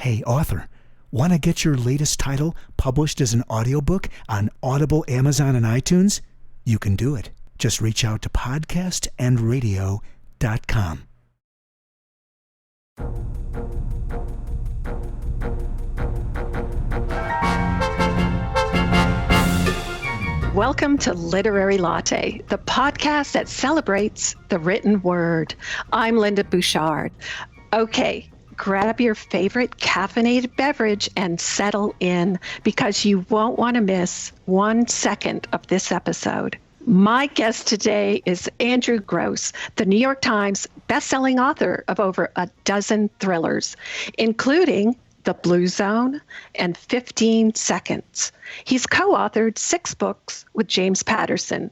Hey, author, want to get your latest title published as an audiobook on Audible, Amazon, and iTunes? You can do it. Just reach out to podcastandradio.com. Welcome to Literary Latte, the podcast that celebrates the written word. I'm Linda Bouchard. Okay, grab your favorite caffeinated beverage and settle in because you won't want to miss 1 second of this episode. My guest today is Andrew Gross, the New York Times bestselling author of over a dozen thrillers, including The Blue Zone and 15 Seconds. He's co-authored 6 books with James Patterson.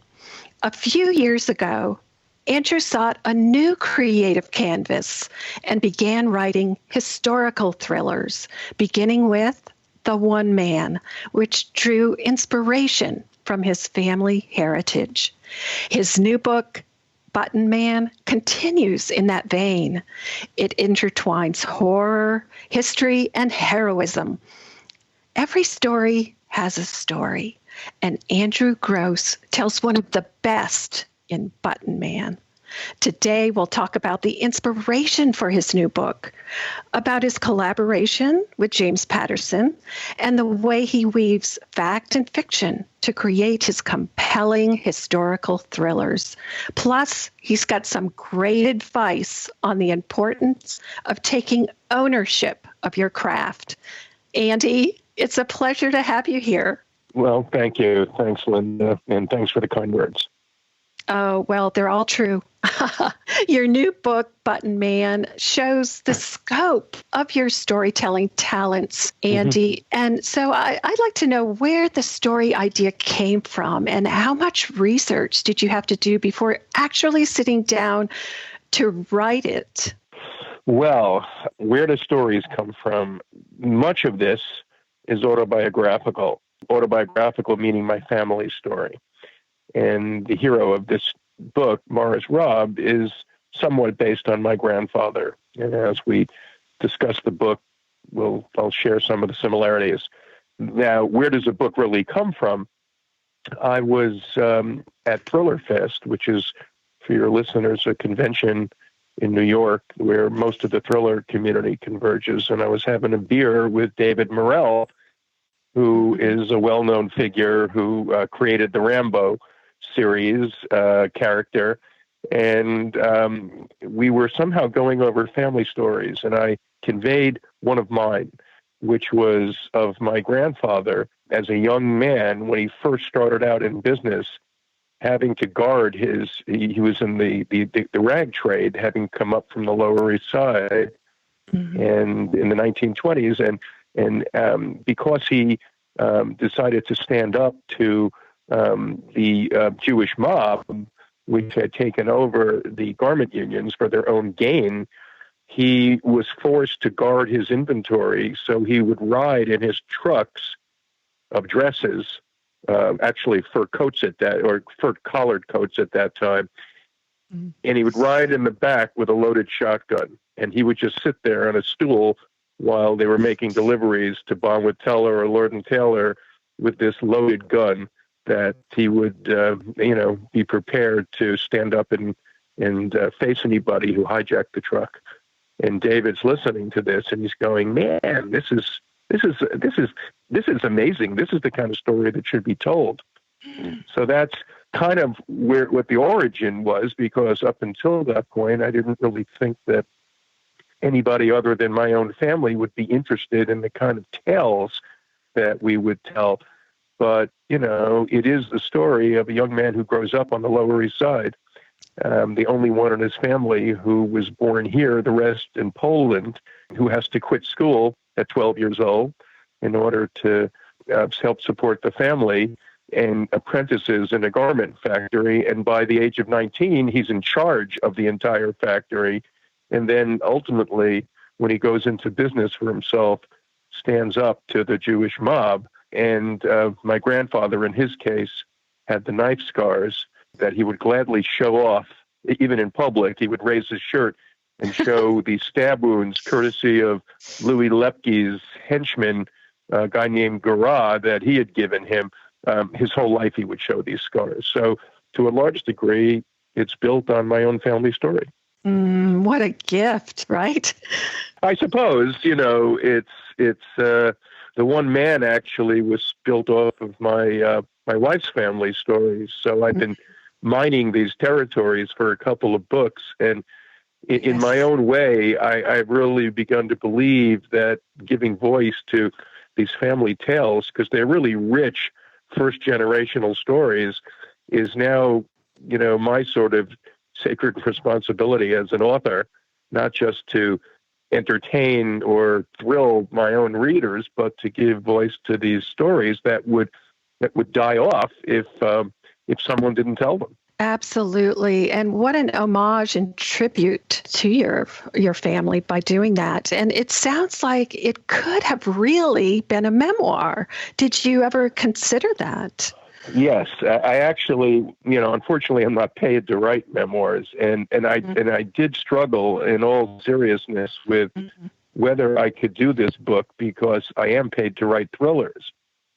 A few years ago, Andrew sought a new creative canvas and began writing historical thrillers, beginning with The One Man, which drew inspiration from his family heritage. His new book, Button Man, continues in that vein. It intertwines horror, history, and heroism. Every story has a story, and Andrew Gross tells one of the best in Button Man. Today, we'll talk about the inspiration for his new book, about his collaboration with James Patterson, and the way he weaves fact and fiction to create his compelling historical thrillers. Plus, he's got some great advice on the importance of taking ownership of your craft. Andy, it's a pleasure to have you here. Well, thank you. Thanks, Linda, and thanks for the kind words. Oh, well, they're all true. Your new book, Button Man, shows the scope of your storytelling talents, Andy. Mm-hmm. And so I'd like to know where the story idea came from and how much research did you have to do before actually sitting down to write it? Well, where do stories come from? Much of this is autobiographical. Autobiographical meaning my family story. And the hero of this book, Morris Robb, is somewhat based on my grandfather. And as we discuss the book, I'll share some of the similarities. Now, where does a book really come from? I was at Thriller Fest, which is, for your listeners, a convention in New York where most of the thriller community converges. And I was having a beer with David Morrell, who is a well-known figure who created the Rambo series character, and we were somehow going over family stories, and I conveyed one of mine, which was of my grandfather as a young man when he first started out in business, having to guard he was in the rag trade, having come up from the Lower East Side, mm-hmm. and in the 1920s, and because he decided to stand up to the Jewish mob, which had taken over the garment unions for their own gain, he was forced to guard his inventory. So he would ride in his trucks of dresses, actually fur collared coats at that time. Mm-hmm. And he would ride in the back with a loaded shotgun. And he would just sit there on a stool while they were making deliveries to Bonwit Teller or Lord and Taylor with this loaded gun that he would, be prepared to stand up and face anybody who hijacked the truck. And David's listening to this, and he's going, "Man, this is amazing. This is the kind of story that should be told." So that's kind of what the origin was, because up until that point, I didn't really think that anybody other than my own family would be interested in the kind of tales that we would tell. But, it is the story of a young man who grows up on the Lower East Side, the only one in his family who was born here, the rest in Poland, who has to quit school at 12 years old in order to help support the family, and apprentices in a garment factory. And by the age of 19, he's in charge of the entire factory. And then ultimately, when he goes into business for himself, stands up to the Jewish mob. And my grandfather, in his case, had the knife scars that he would gladly show off, even in public. He would raise his shirt and show these stab wounds courtesy of Louis Lepke's henchman, a guy named Garat, that he had given him. His whole life he would show these scars. So to a large degree, it's built on my own family story. What a gift, right? I suppose, it's the one man actually was built off of my wife's family stories. So I've been mining these territories for a couple of books. And in my own way, I've really begun to believe that giving voice to these family tales, because they're really rich first generational stories, is now, my sort of sacred responsibility as an author, not just to entertain or thrill my own readers, but to give voice to these stories that would die off if someone didn't tell them. Absolutely. And what an homage and tribute to your family by doing that. And it sounds like it could have really been a memoir. Did you ever consider that? Yes, I actually, unfortunately, I'm not paid to write memoirs, and I did struggle in all seriousness with whether I could do this book, because I am paid to write thrillers,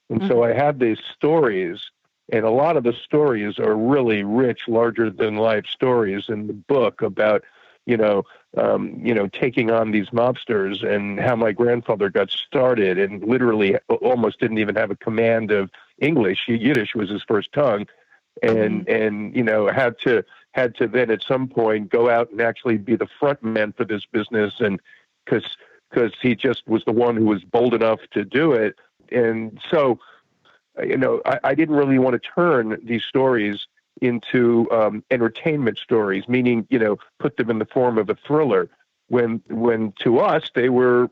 and so I had these stories, and a lot of the stories are really rich, larger than life stories in the book about, taking on these mobsters and how my grandfather got started, and literally almost didn't even have a command of English. Yiddish was his first tongue, and had to then at some point go out and actually be the front man for this business, and because he just was the one who was bold enough to do it. And so, I didn't really want to turn these stories into entertainment stories, meaning, put them in the form of a thriller, when to us they were,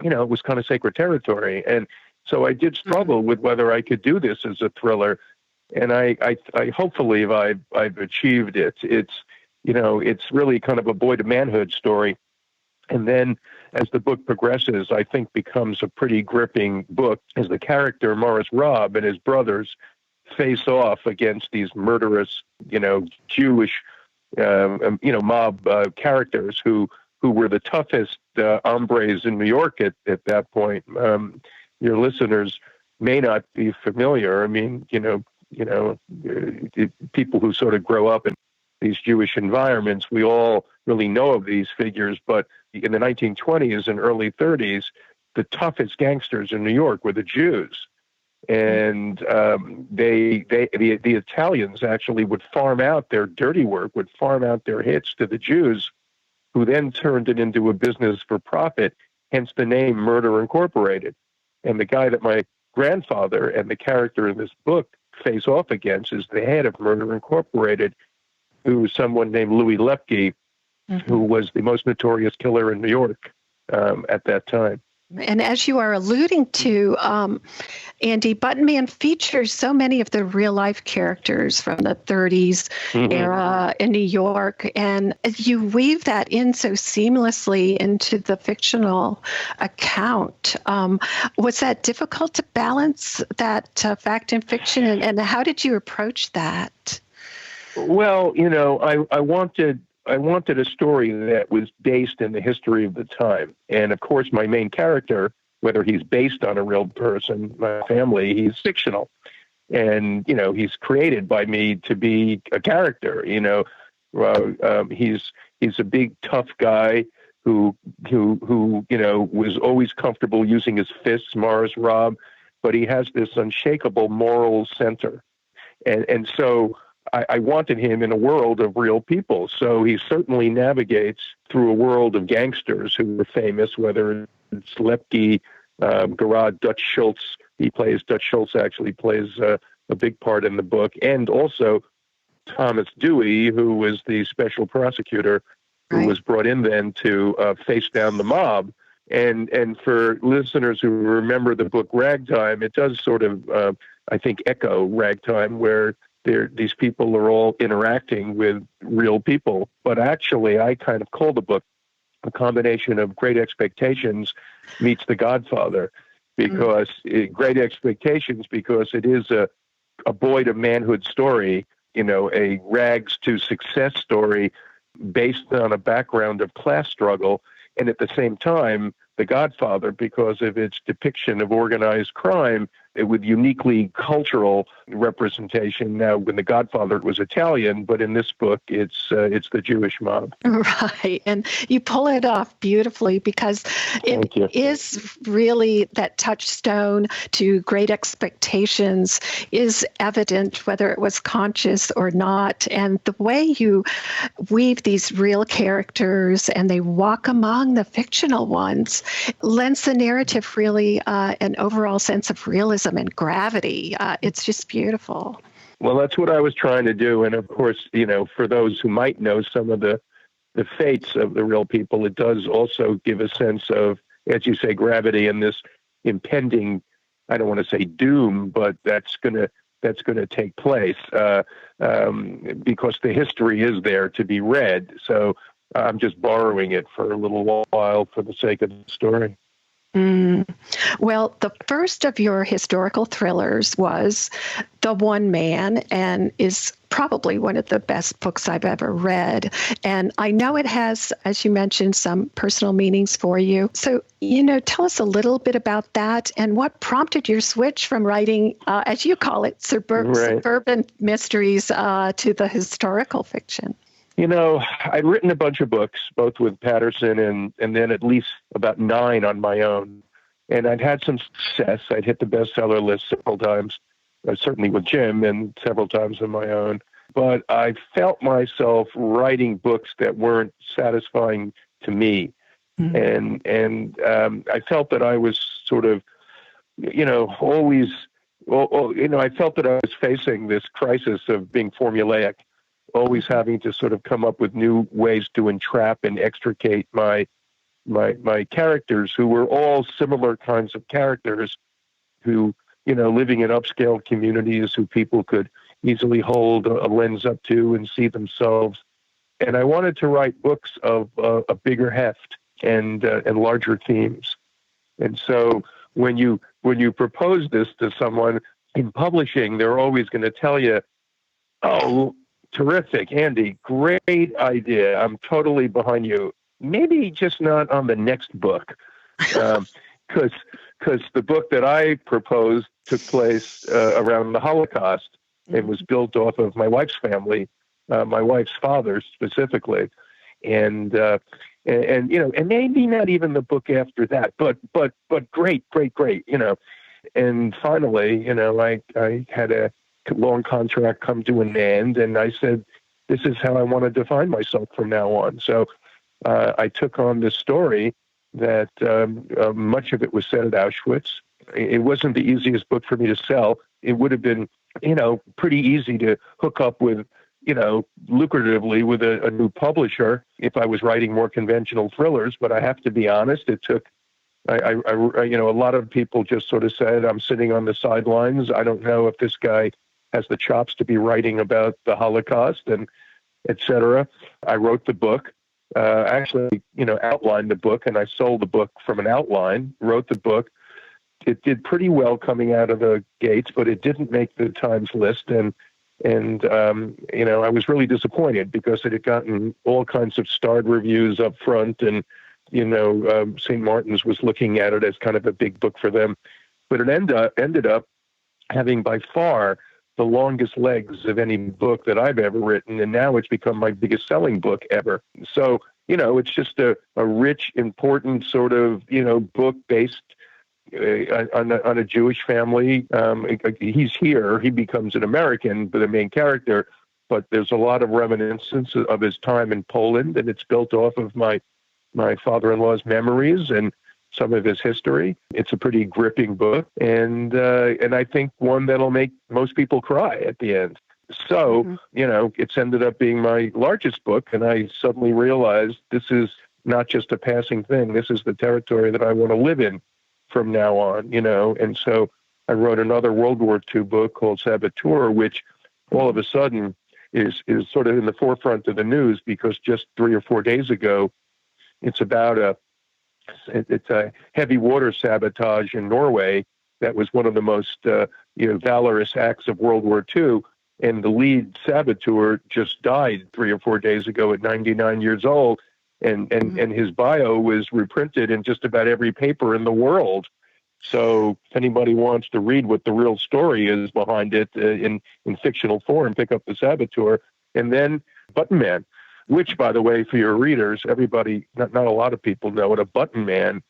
it was kind of sacred territory. And so I did struggle with whether I could do this as a thriller, and I hopefully I've achieved it. It's really kind of a boy to manhood story, and then as the book progresses, I think becomes a pretty gripping book as the character Morris Robb and his brothers face off against these murderous, Jewish, mob characters who were the toughest hombres in New York at that point. Your listeners may not be familiar. I mean, people who sort of grow up in these Jewish environments, we all really know of these figures. But in the 1920s and early 30s, the toughest gangsters in New York were the Jews. And the Italians actually would farm out their dirty work, would farm out their hits to the Jews, who then turned it into a business for profit, hence the name Murder Incorporated. And the guy that my grandfather and the character in this book face off against is the head of Murder Incorporated, who was someone named Louis Lepke, who was the most notorious killer in New York at that time. And as you are alluding to, Andy, Button Man features so many of the real-life characters from the 30s era in New York, and you weave that in so seamlessly into the fictional account. Was that difficult to balance that fact and fiction, and how did you approach that? Well, I wanted a story that was based in the history of the time. And of course, my main character, whether he's based on a real person, my family, he's fictional. And, he's created by me to be a character. He's a big, tough guy who was always comfortable using his fists, Morris Robb, but he has this unshakable moral center. And so I wanted him in a world of real people. So he certainly navigates through a world of gangsters who were famous, whether it's Lepke, Garat, Dutch Schultz. Dutch Schultz actually plays a big part in the book. And also Thomas Dewey, who was the special prosecutor who was brought in then to face down the mob. And for listeners who remember the book Ragtime, it does sort of, I think, echo Ragtime, where these people are all interacting with real people. But actually, I kind of call the book a combination of Great Expectations meets The Godfather, because Great Expectations, because it is a boy to manhood story, a rags to success story, based on a background of class struggle, and at the same time, The Godfather, because of its depiction of organized crime, with uniquely cultural representation. Now, when The Godfather, it was Italian, but in this book, it's the Jewish mob. Right. And you pull it off beautifully because it is really that touchstone to great expectations is evident, whether it was conscious or not. And the way you weave these real characters and they walk among the fictional ones lends the narrative really an overall sense of realism and gravity. It's just beautiful. Well, that's what I was trying to do. And of course, for those who might know some of the fates of the real people, it does also give a sense of, as you say, gravity and this impending, I don't want to say doom, but that's going to take place because the history is there to be read. So I'm just borrowing it for a little while for the sake of the story. Well, the first of your historical thrillers was The One Man and is probably one of the best books I've ever read. And I know it has, as you mentioned, some personal meanings for you. So, tell us a little bit about that and what prompted your switch from writing, as you call it, suburban mysteries to the historical fiction. I'd written a bunch of books, both with Patterson and then at least about 9 on my own. And I'd had some success. I'd hit the bestseller list several times, certainly with Jim, and several times on my own. But I felt myself writing books that weren't satisfying to me. Mm-hmm. And I felt that I was sort of, always, I felt that I was facing this crisis of being formulaic, always having to sort of come up with new ways to entrap and extricate my characters, who were all similar kinds of characters who, living in upscale communities who people could easily hold a lens up to and see themselves. And I wanted to write books of a bigger heft and larger themes. And so when you propose this to someone in publishing, they're always going to tell you, "Oh, terrific, Andy, great idea. I'm totally behind you. Maybe just not on the next book." Because the book that I proposed took place around the Holocaust. It was built off of my wife's family, my wife's father specifically. And maybe not even the book after that, but great. And finally, I had a long contract come to an end, and I said, this is how I want to define myself from now on. So I took on this story that much of it was set at Auschwitz. It wasn't the easiest book for me to sell. It would have been, pretty easy to hook up with, lucratively with a new publisher if I was writing more conventional thrillers. But I have to be honest, it took, a lot of people just sort of said, I'm sitting on the sidelines. I don't know if this guy has the chops to be writing about the Holocaust, and et cetera. I wrote the book, actually, outlined the book, and I sold the book from an outline, wrote the book. It did pretty well coming out of the gates, but it didn't make the Times list. And I was really disappointed because it had gotten all kinds of starred reviews up front, and, St. Martin's was looking at it as kind of a big book for them. But it ended up having by far the longest legs of any book that I've ever written, and now it's become my biggest selling book ever. So, it's just a rich, important sort of, book based on a Jewish family. He's here, he becomes an American, but the main character, but there's a lot of reminiscence of his time in Poland, and it's built off of my father-in-law's memories and some of his history. It's a pretty gripping book, and I think one that'll make most people cry at the end. So, it's ended up being my largest book, and I suddenly realized this is not just a passing thing. This is the territory that I want to live in from now on, And so I wrote another World War II book called Saboteur, which all of a sudden is sort of in the forefront of the news because just 3 or 4 days ago, it's about a heavy water sabotage in Norway. That was one of the most valorous acts of World War II. And the lead saboteur just died 3 or 4 days ago at 99 years old. And his bio was reprinted in just about every paper in the world. So if anybody wants to read what the real story is behind it in fictional form, pick up The Saboteur. And then Button Man, which, by the way, for your readers, everybody, not a lot of people know it, a button man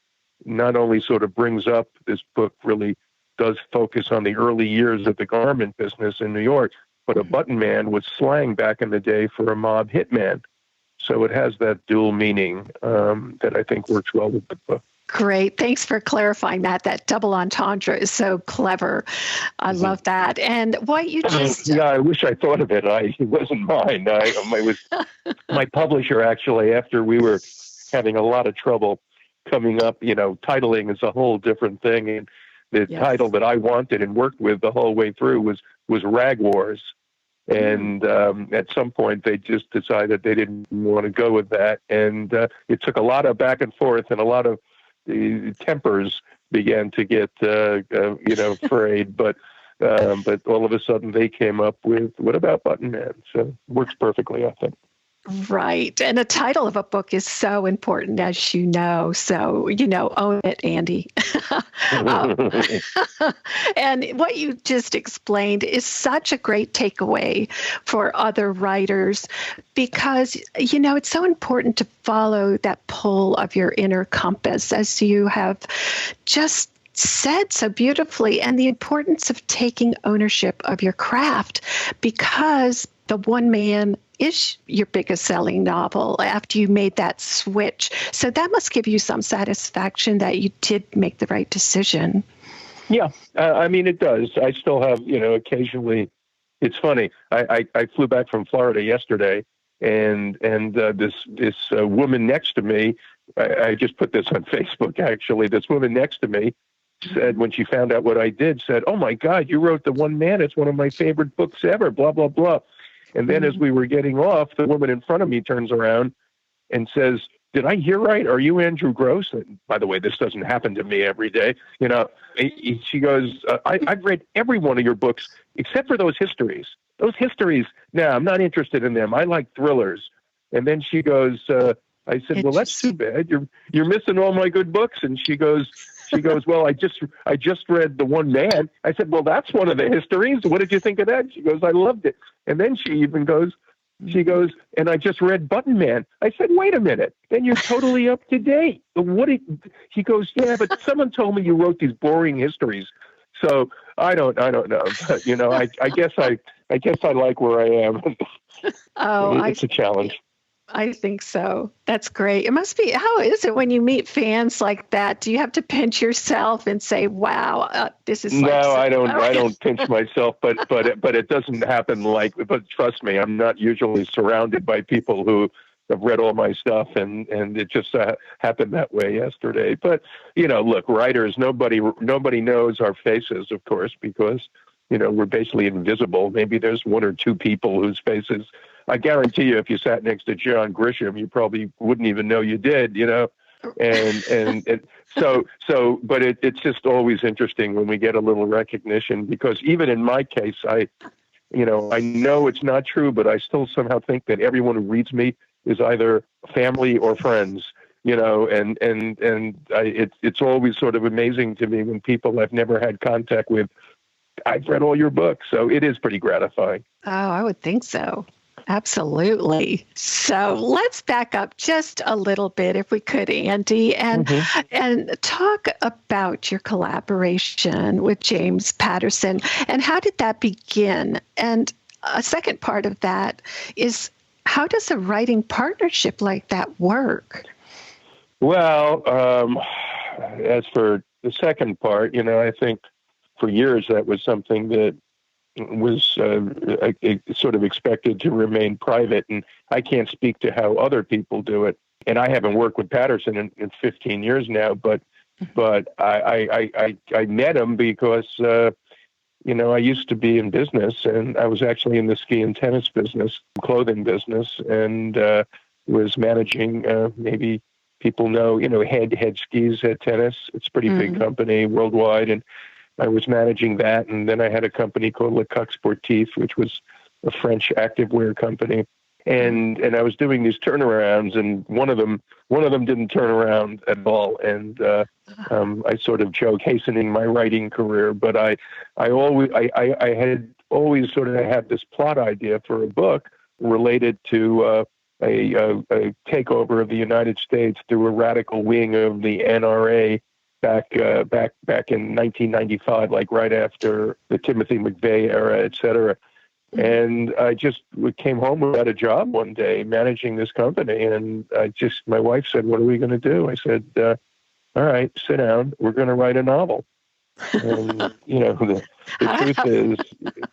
not only sort of brings up, this book really does focus on the early years of the garment business in New York, but a button man was slang back in the day for a mob hitman. So it has that dual meaning that I think works well with the book. Great. Thanks for clarifying that. That double entendre is so clever. I love that. And what you just... Yeah, I wish I thought of it. It wasn't mine. It was my publisher, actually, after we were having a lot of trouble coming up, titling is a whole different thing. And the title that I wanted and worked with the whole way through was Rag Wars. And at some point, they just decided they didn't want to go with that. And it took a lot of back and forth, and a lot of tempers began to get, frayed. But all of a sudden, they came up with, what about Button Man? So it works perfectly, I think. Right. And the title of a book is so important, as you know. So, own it, Andy. And what you just explained is such a great takeaway for other writers because, it's so important to follow that pull of your inner compass, as you have just said so beautifully, and the importance of taking ownership of your craft, because The One Man is your biggest selling novel after you made that switch. So that must give you some satisfaction that you did make the right decision. Yeah, it does. I still have, occasionally. It's funny. I flew back from Florida yesterday, and this woman next to me, I just put this on Facebook, actually. This woman next to me said, when she found out what I did, said, "Oh, my God, you wrote The One Man. It's one of my favorite books ever, blah, blah, blah." And then as we were getting off, the woman in front of me turns around and says, "Did I hear right? Are you Andrew Gross?" And by the way, this doesn't happen to me every day. She goes, I've read every one of your books except for those histories. Those histories, no, I'm not interested in them. I like thrillers. And then she goes, I said, "Well, that's too bad. You're missing all my good books." And she goes, "Well, I just read The One Man." I said, "Well, that's one of the histories. What did you think of that?" She goes, "I loved it." And then she goes, "And I just read Button Man." I said, "Wait a minute. Then you're totally up to date." She goes, "Yeah, but someone told me you wrote these boring histories." So I don't know. But, I guess I like where I am. It's a challenge. I think so. That's great. It must be. How is it when you meet fans like that? Do you have to pinch yourself and say, "Wow, this is"? No, I don't. I don't pinch myself, but it doesn't happen But trust me, I'm not usually surrounded by people who have read all my stuff, and it just happened that way yesterday. But look, writers, nobody knows our faces, of course, because we're basically invisible. Maybe there's one or two people whose faces. I guarantee you, if you sat next to John Grisham, you probably wouldn't even know you did, and so, but it's just always interesting when we get a little recognition, because even in my case, I know it's not true, but I still somehow think that everyone who reads me is either family or friends, and it's always sort of amazing to me when people I've never had contact with, I've read all your books. So it is pretty gratifying. Oh, I would think so. Absolutely. So let's back up just a little bit, if we could, Andy, and talk about your collaboration with James Patterson, and how did that begin? And a second part of that is, how does a writing partnership like that work? Well, as for the second part, I think for years that was something that was sort of expected to remain private, and I can't speak to how other people do it. And I haven't worked with Patterson in 15 years now, but I met him because I used to be in business, and I was actually in the ski and tennis business, clothing business, and was managing. Maybe people know, Head Skis, Head Tennis. It's a pretty big company worldwide, and I was managing that, and then I had a company called Le Coq Sportif, which was a French activewear company. And I was doing these turnarounds, and one of them didn't turn around at all. And I sort of joke hastening my writing career, but I had always sort of had this plot idea for a book related to a takeover of the United States through a radical wing of the NRA back in 1995, like right after the Timothy McVeigh era, et cetera. And I just came home without a job one day managing this company. And my wife said, "What are we going to do?" I said, "All right, sit down. We're going to write a novel." And, the truth is,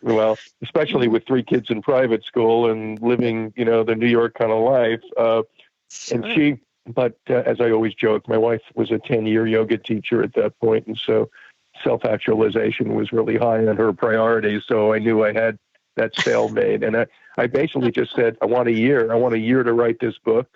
well, especially with 3 kids in private school and living, the New York kind of life. But as I always joke, my wife was a 10-year yoga teacher at that point. And so self-actualization was really high on her priorities. So I knew I had that sale made. And I basically just said, I want a year to write this book,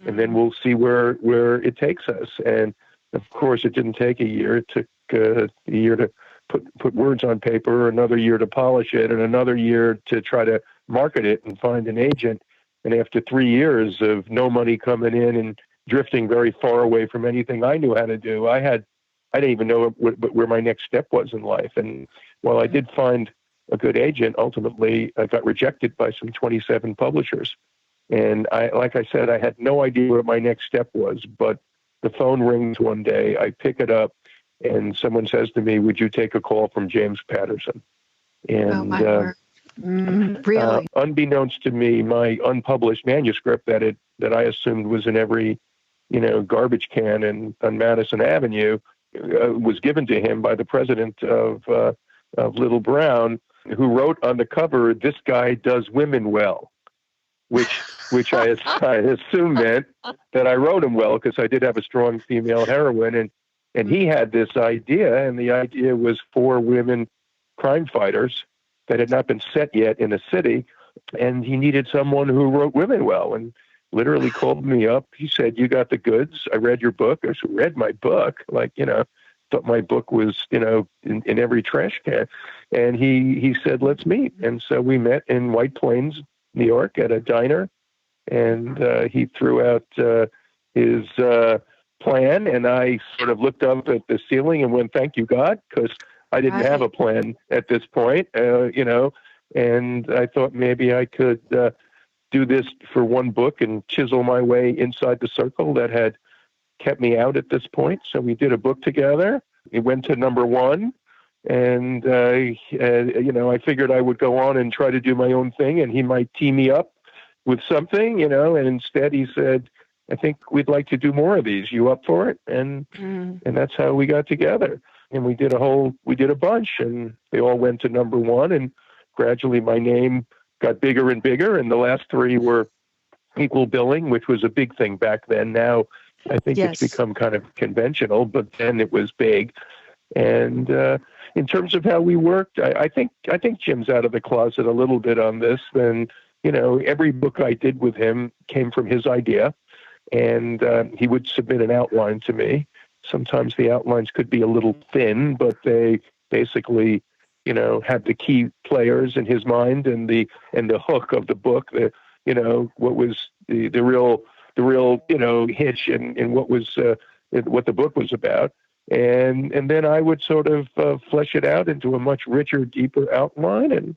and then we'll see where it takes us. And of course, it didn't take a year. It took a year to put words on paper, another year to polish it, and another year to try to market it and find an agent. And after 3 years of no money coming in and drifting very far away from anything I knew how to do, I didn't even know where my next step was in life. And while I did find a good agent, ultimately I got rejected by some 27 publishers. And like I said, I had no idea what my next step was, but the phone rings one day, I pick it up, and someone says to me, "Would you take a call from James Patterson?" And oh, my word. Really? Unbeknownst to me, my unpublished manuscript that I assumed was in every, garbage can on Madison Avenue, was given to him by the president of Little Brown, who wrote on the cover, "This guy does women well," which I assume meant that I wrote him well, because I did have a strong female heroine, and he had this idea, and the idea was 4 women crime fighters that had not been set yet in a city, and he needed someone who wrote women well, and literally called me up. He said, "You got the goods. I read your book." I read my book, thought my book was, in every trash can. And he said, "Let's meet." And so we met in White Plains, New York, at a diner, and he threw out his plan, and I sort of looked up at the ceiling and went, "Thank you, God," because I didn't have a plan at this point, and I thought maybe I could do this for one book and chisel my way inside the circle that had kept me out at this point. So we did a book together. It went to number 1. And, I figured I would go on and try to do my own thing, and he might tee me up with something, and instead he said, "I think we'd like to do more of these. You up for it?" And that's how we got together. And we did a bunch, and they all went to number 1. And gradually my name got bigger and bigger. And the last 3 were equal billing, which was a big thing back then. Now I think it's become kind of conventional, but then it was big. And in terms of how we worked, I think Jim's out of the closet a little bit on this. And every book I did with him came from his idea, and he would submit an outline to me. Sometimes the outlines could be a little thin, but they basically, had the key players in his mind and the hook of the book. What was the real hitch and what was what the book was about. And then I would sort of flesh it out into a much richer, deeper outline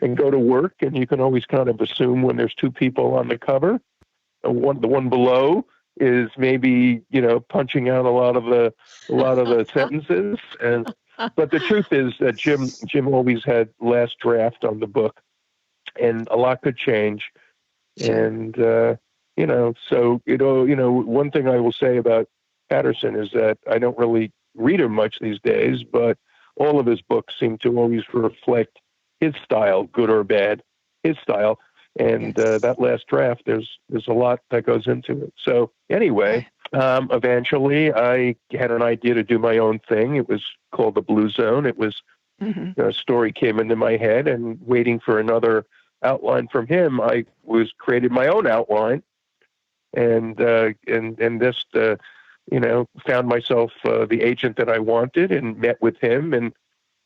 and go to work. And you can always kind of assume when there's 2 people on the cover, the one below is maybe, punching out a lot of the sentences. But the truth is that Jim always had last draft on the book, and a lot could change. Sure. And, one thing I will say about Patterson is that I don't really read him much these days, but all of his books seem to always reflect his style, good or bad, his style. And that last draft, there's a lot that goes into it. So anyway, eventually I had an idea to do my own thing. It was called The Blue Zone. It was a story came into my head, and waiting for another outline from him, I created my own outline, and this found myself the agent that I wanted, and met with him and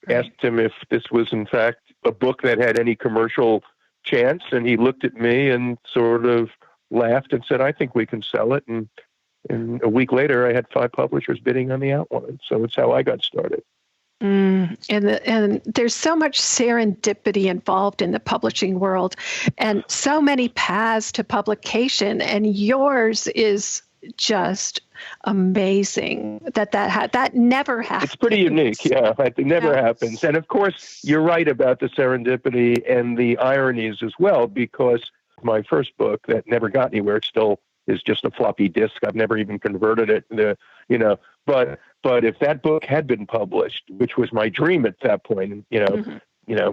asked him if this was in fact a book that had any commercial chance, and he looked at me and sort of laughed and said, "I think we can sell it." And a week later, I had 5 publishers bidding on the outline. So it's how I got started. And there's so much serendipity involved in the publishing world, and so many paths to publication. And yours is just amazing. That never happens. It's pretty unique. Yeah, it never happens. And of course, you're right about the serendipity and the ironies as well, because my first book that never got anywhere, it still is just a floppy disk. I've never even converted it. But if that book had been published, which was my dream at that point,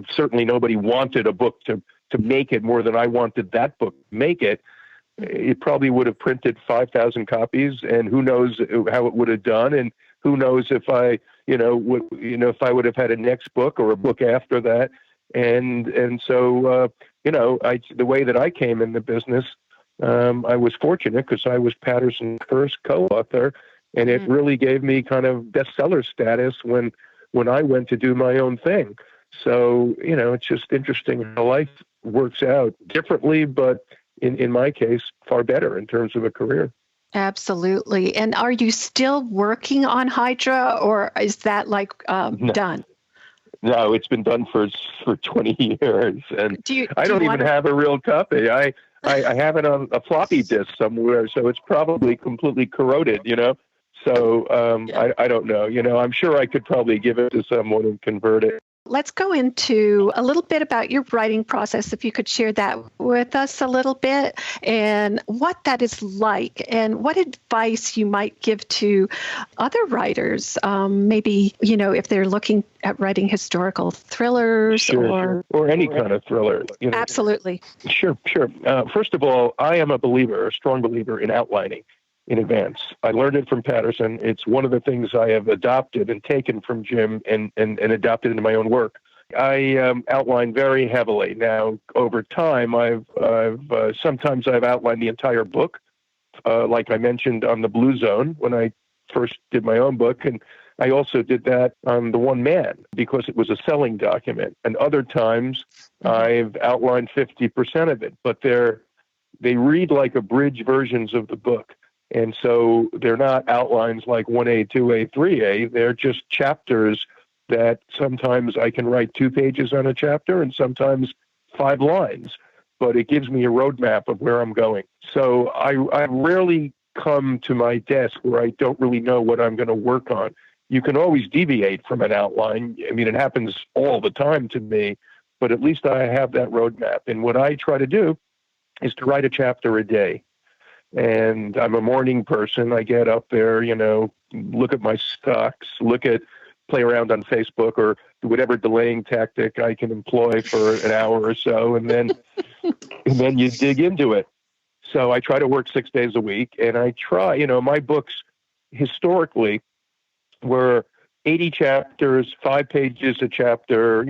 certainly nobody wanted a book to make it more than I wanted that book to make it. It probably would have printed 5,000 copies, and who knows how it would have done, and who knows if I would have had a next book or a book after that. And so the way that I came in the business, I was fortunate because I was Patterson's first co-author, and it really gave me kind of bestseller status when I went to do my own thing. So, it's just interesting how life works out differently, but in my case, far better in terms of a career. Absolutely. And are you still working on Hydra, or is that done? No, it's been done for 20 years, and I don't even have a real copy. I have it on a floppy disk somewhere, so it's probably completely corroded, So I don't know. I'm sure I could probably give it to someone and convert it. Let's go into a little bit about your writing process, if you could share that with us a little bit, and what that is like, and what advice you might give to other writers, maybe, if they're looking at writing historical thrillers or any kind of thriller. Absolutely. Sure. First of all, I am a strong believer in outlining in advance. I learned it from Patterson. It's one of the things I have adopted and taken from Jim and adopted into my own work. I outline very heavily. Now, over time, I've sometimes outlined the entire book, like I mentioned on The Blue Zone when I first did my own book, and I also did that on The One Man because it was a selling document. And other times, I've outlined 50% of it, but they read like abridged versions of the book. And so they're not outlines like 1A, 2A, 3A. They're just chapters that sometimes I can write 2 pages on a chapter and sometimes 5 lines, but it gives me a roadmap of where I'm going. So I rarely come to my desk where I don't really know what I'm going to work on. You can always deviate from an outline. I mean, it happens all the time to me, but at least I have that roadmap. And what I try to do is to write a chapter a day. And I'm a morning person. I get up there, look at my stocks, play around on Facebook or whatever delaying tactic I can employ for an hour or so. And then you dig into it. So I try to work 6 days a week, and I try, my books historically were 80 chapters, 5 pages a chapter,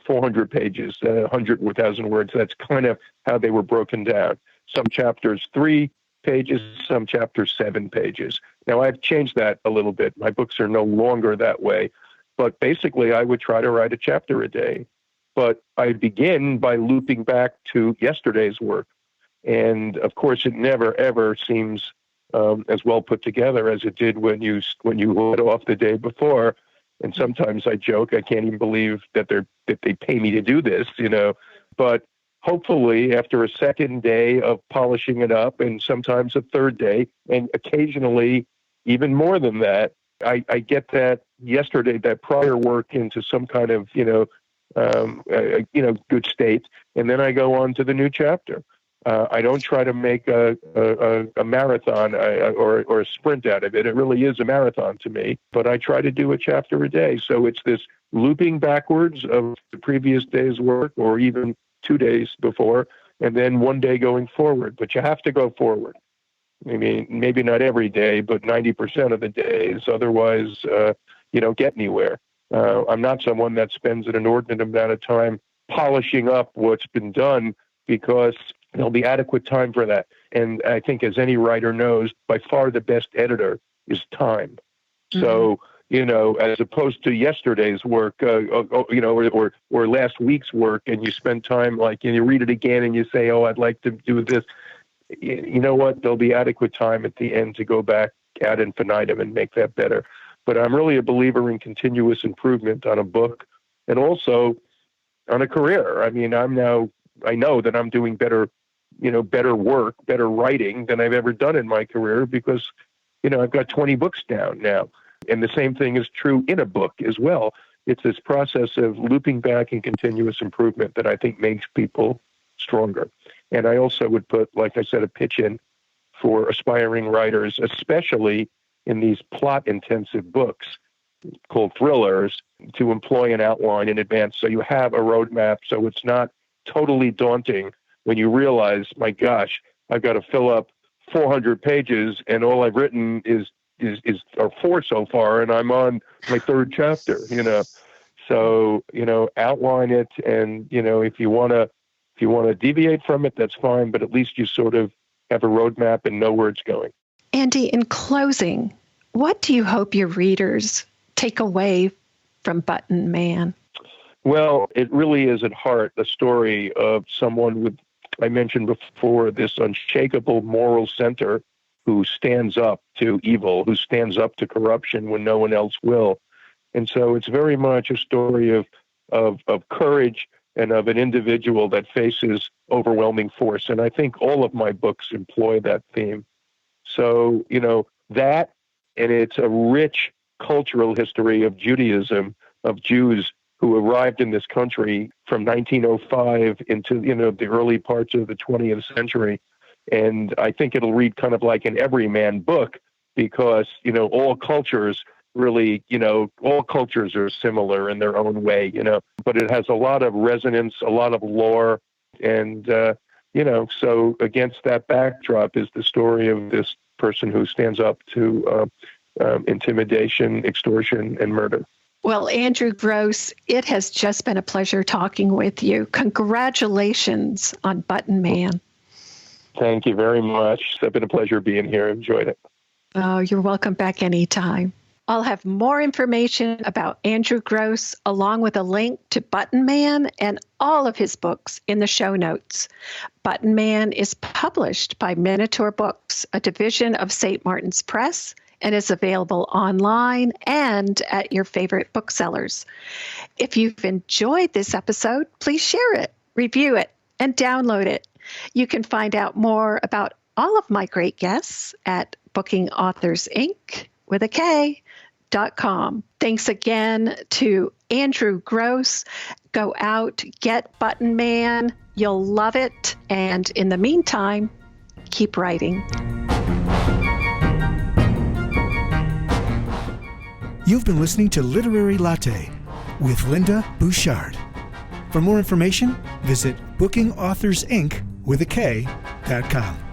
400 pages, 100 or 1,000 words. That's kind of how they were broken down. Some chapters 3 pages, some chapters 7 pages. Now, I've changed that a little bit. My books are no longer that way. But basically, I would try to write a chapter a day. But I begin by looping back to yesterday's work. And, of course, it never, ever seems as well put together as it did when you let off the day before. And sometimes I joke, I can't even believe that they pay me to do this, But hopefully, after a second day of polishing it up, and sometimes a third day, and occasionally even more than that, I get that prior work into some kind of good state, and then I go on to the new chapter. I don't try to make a marathon or a sprint out of it. It really is a marathon to me, but I try to do a chapter a day. So it's this looping backwards of the previous day's work, or even 2 days before, and then one day going forward. But you have to go forward. I mean, maybe not every day, but 90% of the days. Otherwise, you don't get anywhere. I'm not someone that spends an inordinate amount of time polishing up what's been done, because there'll be adequate time for that. And I think, as any writer knows, by far the best editor is time. Mm-hmm. So as opposed to yesterday's work, or last week's work, and you spend time and you read it again and you say, oh, I'd like to do this. You know what? There'll be adequate time at the end to go back ad infinitum and make that better. But I'm really a believer in continuous improvement on a book and also on a career. I mean, I know that I'm doing better work, better writing than I've ever done in my career because, I've got 20 books down now. And the same thing is true in a book as well. It's this process of looping back and continuous improvement that I think makes people stronger. And I also would put, like I said, a pitch in for aspiring writers, especially in these plot-intensive books called thrillers, to employ an outline in advance so you have a roadmap, so it's not totally daunting when you realize, my gosh, I've got to fill up 400 pages and all I've written are 4 so far, and I'm on my 3rd chapter, So, outline it, and, if you want to deviate from it, that's fine, but at least you sort of have a roadmap and know where it's going. Andy, in closing, what do you hope your readers take away from Button Man? Well, it really is at heart the story of someone with, I mentioned before, this unshakable moral center who stands up to evil, who stands up to corruption when no one else will. And so it's very much a story of courage and of an individual that faces overwhelming force. And I think all of my books employ that theme. So, that, and it's a rich cultural history of Judaism, of Jews who arrived in this country from 1905 into, the early parts of the 20th century. And I think it'll read kind of like an everyman book because, all cultures really, all cultures are similar in their own way, but it has a lot of resonance, a lot of lore. And, so against that backdrop is the story of this person who stands up to intimidation, extortion, and murder. Well, Andrew Gross, it has just been a pleasure talking with you. Congratulations on Button Man. Thank you very much. It's been a pleasure being here. Enjoyed it. Oh, you're welcome back anytime. I'll have more information about Andrew Gross along with a link to Button Man and all of his books in the show notes. Button Man is published by Minotaur Books, a division of St. Martin's Press, and is available online and at your favorite booksellers. If you've enjoyed this episode, please share it, review it, and download it. You can find out more about all of my great guests at bookingauthorsinc.com. Thanks again to Andrew Gross. Go out, get Button Man. You'll love it. And in the meantime, keep writing. You've been listening to Literary Latte with Linda Bouchard. For more information, visit bookingauthorsinc.com.